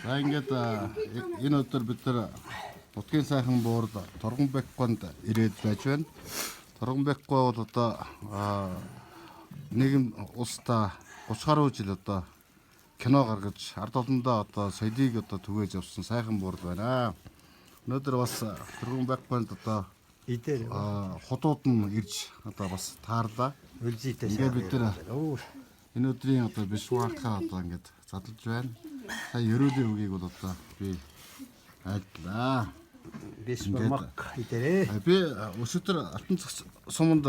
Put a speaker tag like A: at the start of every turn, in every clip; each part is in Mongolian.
A: За ингээд энэ өдөр бид нар Нутгийн сайхан буурд Торгонбек гонд ирээд байж байна. Торгонбек гоо бол одоо нийгэм улстай 30 гаруй жил одоо кино гаргаж ард олондоо одоо соёлыг одоо түгээж авсан сайхан буурд байна. Өнөөдөр бас Торгонбек гонд одоо хотууд нь ирж одоо бас таарлаа. Ингээд бид нар энэ өдрийн одоо бишвархаа одоо ингээд задлж байна. Сая ерөөлийн үгийг бол одоо би айлтлаа.
B: Бишвармак идэрээ.
A: Би өсөдөр алтан суманд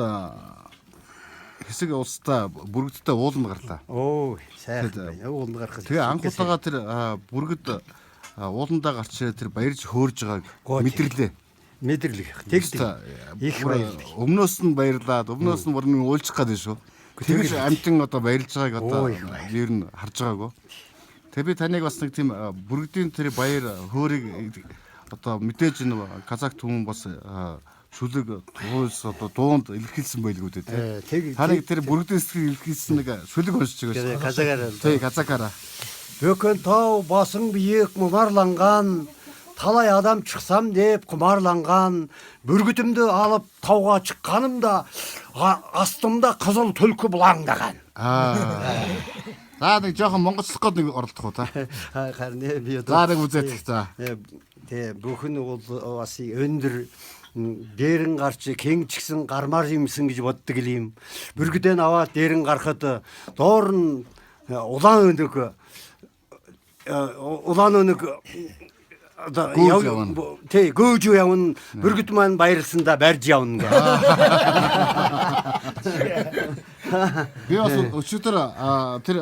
A: хэсэг улстай бүргэдтэй ууланд гарлаа.
B: Оо, сайхан байна. Ууланд гарах.
A: Тэгээ анх удаага тэр бүргэд ууландаа гарч ирээ тэр баярж хөөрж байгааг мэдэрлээ.
B: Мэдэрлэг. Тэгдэг. Их баярлалаа.
A: Өмнөөс нь баярлаад, өмнөөс нь бүрэн уйлчих гээд шүү. Тэгж амтэн одоо баярлж байгааг одоо ер нь харж байгаагүй. Тэгээ би таныг бас нэг тийм бүргэдийн тэр баяр хөөргийг одоо мэдээж энэ казак түмэн бас шүлэг туус одоо дуунд илэрхийлсэн байлгүй дээ тий. Таныг тэр бүргэдийн сэтгэл илэрхийлсэн нэг шүлэг уншиж байгаа шүү.
B: Казакаараа.
A: Тий, казакаараа.
B: Бөкөн тау басан биек мумарланган талай адам шықсам деп құмарланған бүргітімді алып тауға шыққанымда астымда қызыл түлкі бұлаңдаған.
A: За нэг жоохон монголчлох гээд нэг оролдох уу та.
B: Харин би
A: За нэг үзээд та.
B: Тэг бүхэн бол бас өндөр дээрэн гарч кеңчгсэн гармаар юмсан гэж боддог юм. Бүргэдэн аваад дээрэн гарахад доор нь улаан өнөг Тэг гөөж явна бүргэд маань баярлсандаа барьж явна гэ.
A: Би бас өчигдөр тэр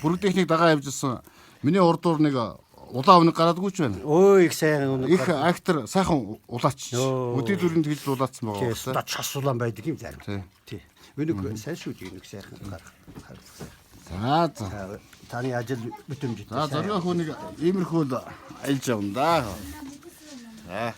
A: бүргэдийнхнийг дагаа явжсэн миний урдуур нэг улаан өнөг гараадгүй ч байна.
B: Өө их сайхан өнөг.
A: Их актер сайхан улаач. Өдөө дүрэнд хэлж улаацсан байгаа.
B: Тэг час улаан байдаг юм зарим. Тий. Өнөг сайн шүү дээ өнөг сайхан гарах.
A: За.
B: Таны ажил бүтэмжтэй.
A: За зориг хүнийг иймэрхүү л айлж явна да.